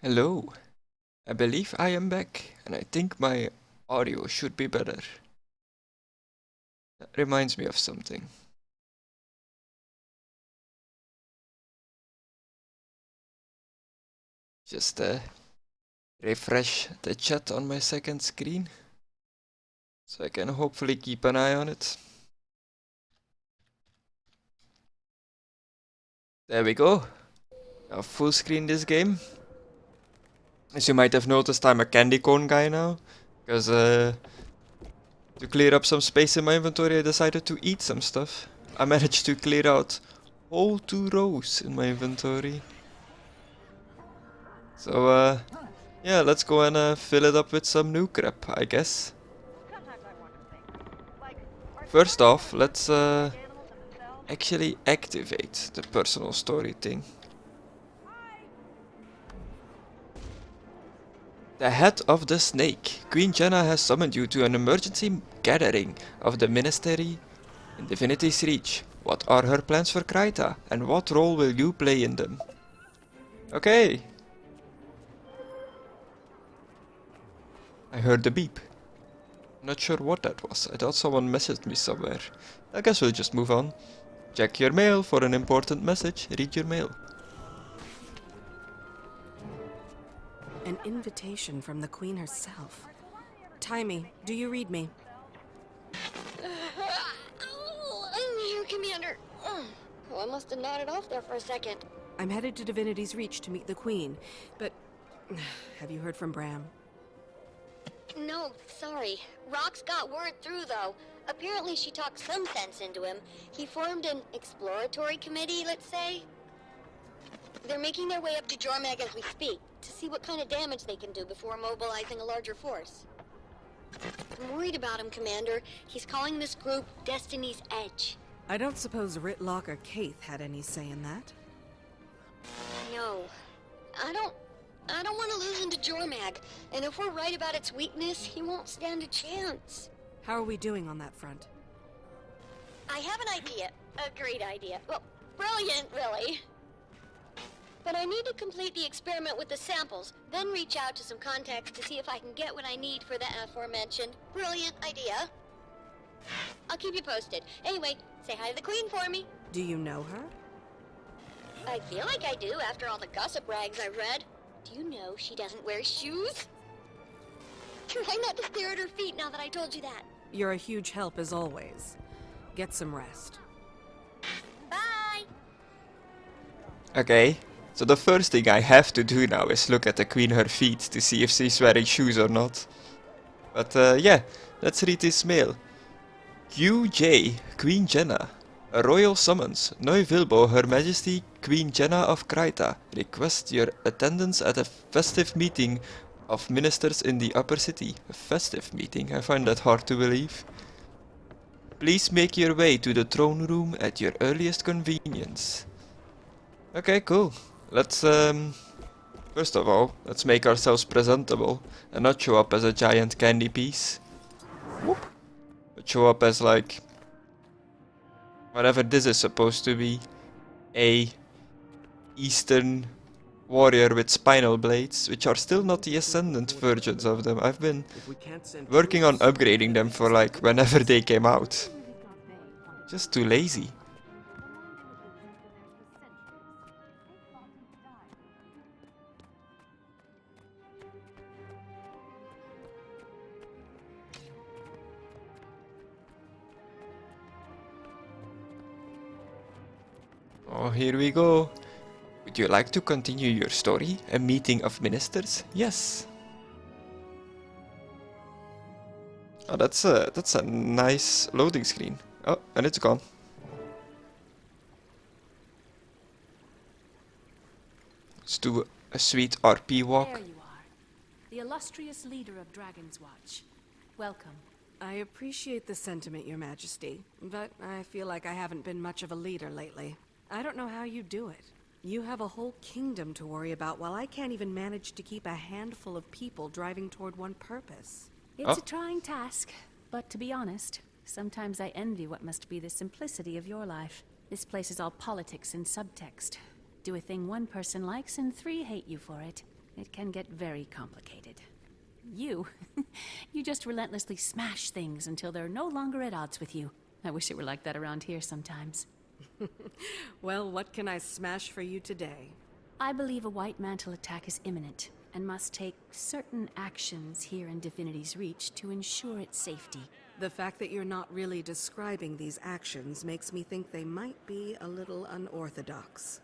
Hello, I believe I am back, and I think my audio should be better. That reminds me of something. Just refresh the chat on my second screen, so I can hopefully keep an eye on it. There we go. Now full screen this game. As you might have noticed, I'm a candy corn guy now, because to clear up some space in my inventory, I decided to eat some stuff. I managed to clear out whole 2 rows in my inventory. So, yeah, let's go and fill it up with some new crap, I guess. First off, let's actually activate the personal story thing. The head of the snake. Queen Jennah has summoned you to an emergency gathering of the ministry in Divinity's Reach. What are her plans for Kryta, and what role will you play in them? Okay. I heard the beep. Not sure what that was. I thought someone messaged me somewhere. I guess we'll just move on. Check your mail for an important message. Read your mail. An invitation from the Queen herself. Timey, do you read me? I'm here, Commander. Oh, I must have nodded off there for a second. I'm headed to Divinity's Reach to meet the Queen, but have you heard from Bram? No, sorry. Rox got word through, though. Apparently she talked some sense into him. He formed an exploratory committee, let's say. They're making their way up to Jormag as we speak, to see what kind of damage they can do before mobilizing a larger force. I'm worried about him, Commander. He's calling this group Destiny's Edge. I don't suppose Ritlock or Kaith had any say in that? No. I don't want to lose him to Jormag, and if we're right about its weakness, he won't stand a chance. How are we doing on that front? I have an idea. A great idea. Well, brilliant, really. But I need to complete the experiment with the samples, then reach out to some contacts to see if I can get what I need for the aforementioned brilliant idea. I'll keep you posted. Anyway, say hi to the Queen for me. Do you know her? I feel like I do after all the gossip rags I've read. Do you know she doesn't wear shoes? Try not to stare at her feet now that I told you that. You're a huge help as always. Get some rest. Bye! Okay, so the first thing I have to do now is look at the Queen her feet to see if she's wearing shoes or not. But yeah, let's read this mail. QJ, Queen Jennah. A royal summons. Noi Vilbo, Her Majesty Queen Jennah of Kryta requests your attendance at a festive meeting of ministers in the upper city. A festive meeting? I find that hard to believe. Please make your way to the throne room at your earliest convenience. Okay, cool. Let's first of all, let's make ourselves presentable and not show up as a giant candy piece. Whoop. But show up as like whatever this is supposed to be. A Eastern warrior with spinal blades, which are still not the Ascendant versions of them. I've been working on upgrading them for like whenever they came out. Just too lazy. Oh, here we go. Would you like to continue your story? A meeting of ministers? Yes. Oh, that's a nice loading screen. Oh, and it's gone. Let's do a sweet RP walk. There you are, the illustrious leader of Dragon's Watch. Welcome. I appreciate the sentiment, Your Majesty, but I feel like I haven't been much of a leader lately. I don't know how you do it. You have a whole kingdom to worry about while I can't even manage to keep a handful of people driving toward one purpose. It's a trying task, but to be honest, sometimes I envy what must be the simplicity of your life. This place is all politics and subtext. Do a thing one person likes and 3 hate you for it. it can get very complicated. You just relentlessly smash things until they're no longer at odds with you. I wish it were like that around here sometimes. Well, what can I smash for you today? I believe a White Mantle attack is imminent, and must take certain actions here in Divinity's reach to ensure its safety. The fact that you're not really describing these actions makes me think they might be a little unorthodox.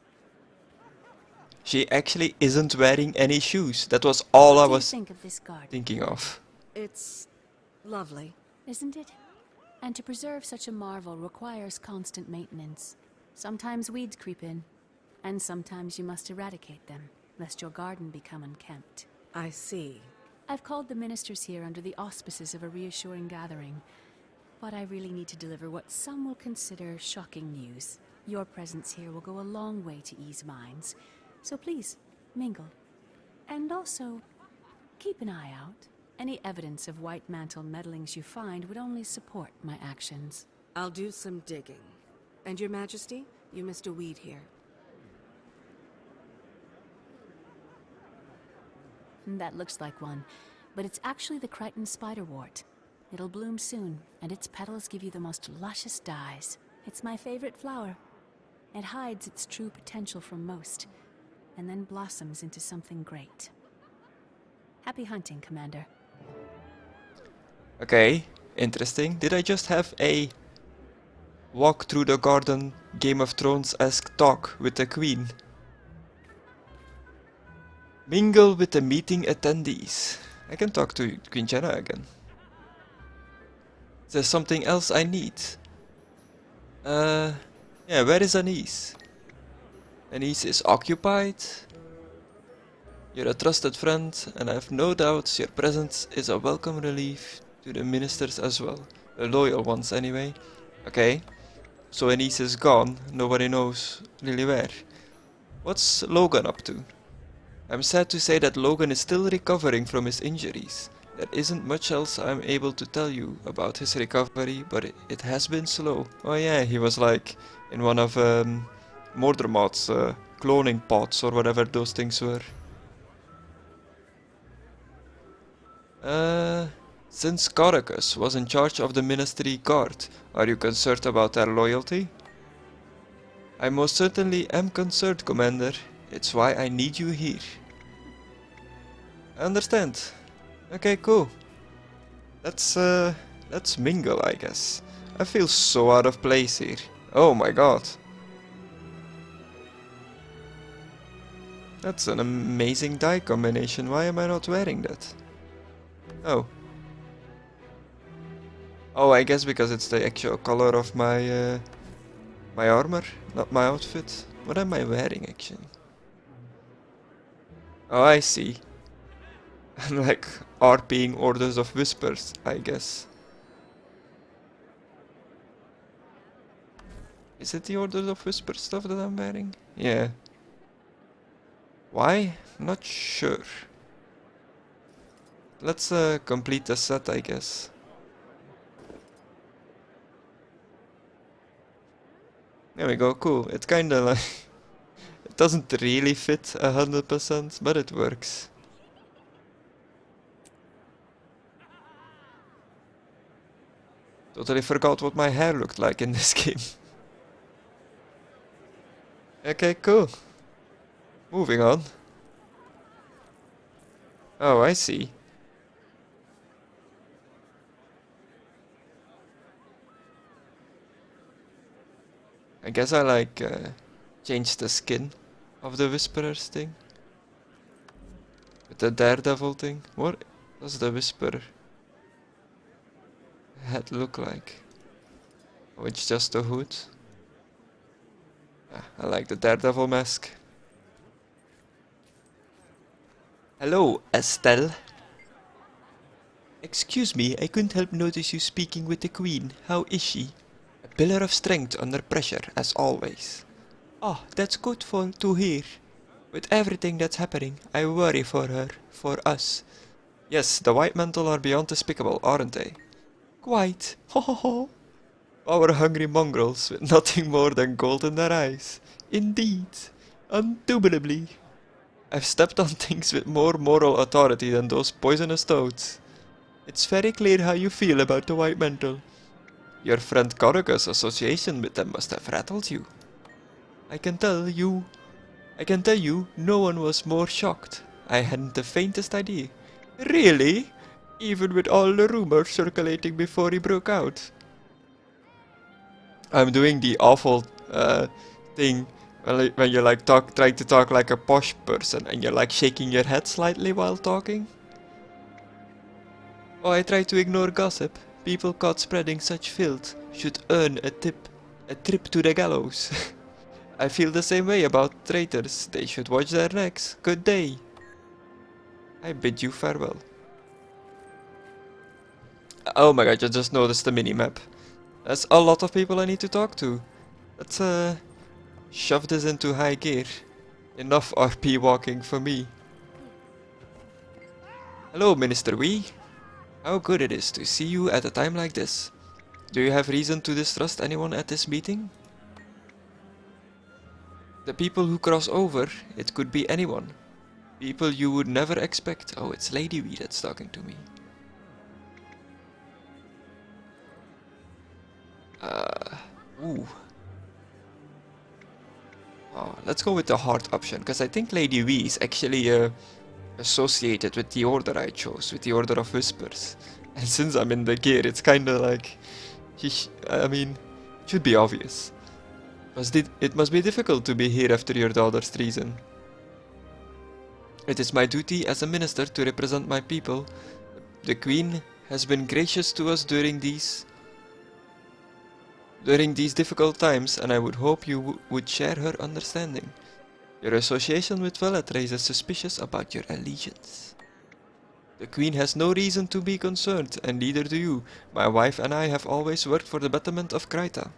She actually isn't wearing any shoes. That was all I What do you was think of this garden? thinking of. It's lovely. Isn't it? And to preserve such a marvel requires constant maintenance. Sometimes weeds creep in, and sometimes you must eradicate them, lest your garden become unkempt. I see. I've called the ministers here under the auspices of a reassuring gathering, but I really need to deliver what some will consider shocking news. Your presence here will go a long way to ease minds, so please, mingle. And also, keep an eye out. Any evidence of White Mantle meddlings you find would only support my actions. I'll do some digging. And Your Majesty, you missed a weed here. That looks like one, but it's actually the Krytan spiderwort. It'll bloom soon, and its petals give you the most luscious dyes. It's my favorite flower. It hides its true potential from most, and then blossoms into something great. Happy hunting, Commander. Okay, interesting. Did I just have a walk through the garden Game of Thrones-esque talk with the Queen? Mingle with the meeting attendees. I can talk to Queen Jennah again. There's something else I need. Yeah, where is Anise? Anise is occupied. You're a trusted friend, and I have no doubts your presence is a welcome relief to the ministers as well. The loyal ones, anyway. Okay, so Anise is gone. Nobody knows really where. What's Logan up to? I'm sad to say that Logan is still recovering from his injuries. There isn't much else I'm able to tell you about his recovery, but it has been slow. Oh yeah, he was like in one of Mordormot's cloning pods or whatever those things were. Since Caudecus was in charge of the Ministry Guard, are you concerned about their loyalty? I most certainly am concerned, Commander. It's why I need you here. I understand. Okay, cool. Let's mingle, I guess. I feel so out of place here. Oh my god. That's an amazing dye combination. Why am I not wearing that? Oh. Oh, I guess because it's the actual color of my my armor, not my outfit. What am I wearing actually? Oh, I see. I'm like RPing Orders of Whispers, I guess. Is it the Orders of Whispers stuff that I'm wearing? Yeah. Why? Not sure. Let's complete the set, I guess. There we go, cool. It kinda like... it doesn't really fit 100%, but it works. Totally forgot what my hair looked like in this game. Okay, cool. Moving on. Oh, I see. I guess I like change the skin of the Whisperers thing. With the Daredevil thing. What does the Whisperer head look like? Oh, it's just a hood. Ah, I like the Daredevil mask. Hello, Estelle. Excuse me, I couldn't help notice you speaking with the Queen. How is she? A pillar of strength under pressure, as always. Oh, that's good to hear. With everything that's happening, I worry for her, for us. Yes, the White Mantle are beyond despicable, aren't they? Quite. Ho ho ho. Our hungry mongrels with nothing more than gold in their eyes. Indeed. Indubitably. I've stepped on things with more moral authority than those poisonous toads. It's very clear how you feel about the White Mantle. Your friend Caudecus' association with them must have rattled you. I can tell you, no one was more shocked. I hadn't the faintest idea. Really? Even with all the rumors circulating before he broke out? I'm doing the awful thing when you like trying to talk like a posh person and you're like shaking your head slightly while talking. Oh, I try to ignore gossip. People caught spreading such filth should earn a trip to the gallows. I feel the same way about traitors. They should watch their necks. Good day. I bid you farewell. Oh my god, I just noticed the mini-map. There's a lot of people I need to talk to. Let's shove this into high gear. Enough RP walking for me. Hello, Minister Wee. How good it is to see you at a time like this. Do you have reason to distrust anyone at this meeting? The people who cross over, it could be anyone. People you would never expect. Oh, it's Lady Wee that's talking to me. Ooh. Oh, let's go with the hard option, because I think Lady Wee is actually associated with the order I chose, with the Order of Whispers. And since I'm in the gear, it's kinda like... I mean, it should be obvious. It must be difficult to be here after your daughter's treason. It is my duty as a minister to represent my people. The Queen has been gracious to us during these difficult times, and I would hope you would share her understanding. Your association with Velet raises suspicions about your allegiance. The Queen has no reason to be concerned, and neither do you. My wife and I have always worked for the betterment of Kryta.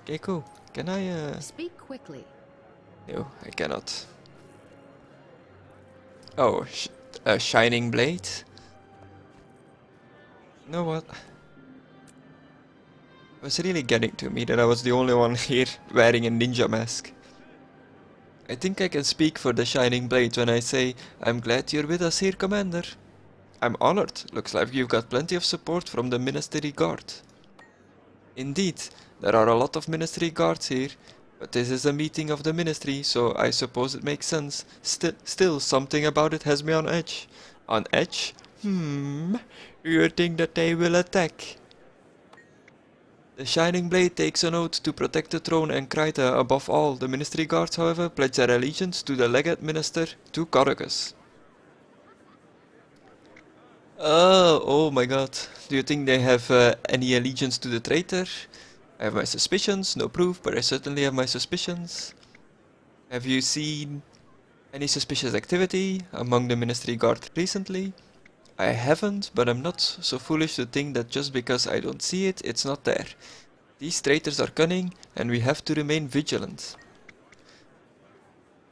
Okay, cool. Can I, Speak quickly. No, I cannot. Oh, a shining blade? You know what? It was really getting to me that I was the only one here wearing a ninja mask. I think I can speak for the Shining Blade when I say, I'm glad you're with us here, Commander. I'm honored. Looks like you've got plenty of support from the Ministry Guard. Indeed, there are a lot of Ministry Guards here, but this is a meeting of the Ministry, so I suppose it makes sense. Still, something about it has me on edge. On edge? You think that they will attack? The Shining Blade takes an oath to protect the throne and Kryta above all. The Ministry Guards, however, pledge their allegiance to the Legate Minister, to Caudecus. Oh my god. Do you think they have any allegiance to the traitor? I have my suspicions, no proof, but I certainly have my suspicions. Have you seen any suspicious activity among the Ministry Guard recently? I haven't, but I'm not so foolish to think that just because I don't see it, it's not there. These traitors are cunning, and we have to remain vigilant.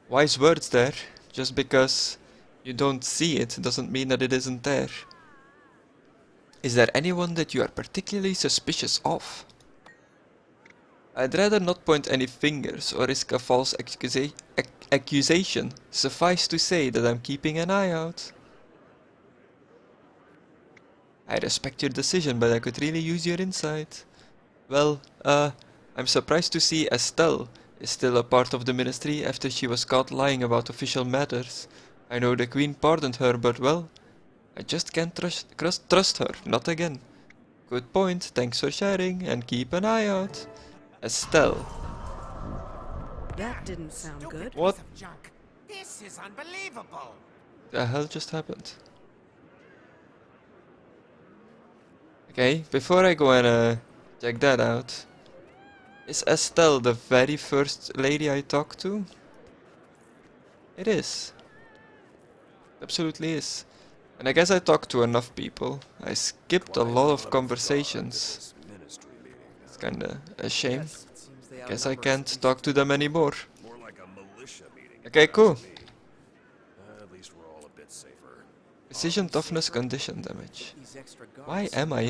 Wise words there. Just because you don't see it doesn't mean that it isn't there. Is there anyone that you are particularly suspicious of? I'd rather not point any fingers or risk a false accusation. Suffice to say that I'm keeping an eye out. I respect your decision, but I could really use your insight. Well, I'm surprised to see Estelle is still a part of the ministry after she was caught lying about official matters. I know the Queen pardoned her, but well, I just can't trust her, not again. Good point, thanks for sharing, and keep an eye out. Estelle. That didn't sound good. What Junk. This is unbelievable. the hell just happened? Okay, before I go and check that out, is Estelle the very first lady I talked to? It is. Absolutely is. And I guess I talked to enough people. I skipped a lot of conversations. It's kinda a shame. Guess I can't talk to them anymore. Okay, cool. Precision, toughness, condition damage. Why am I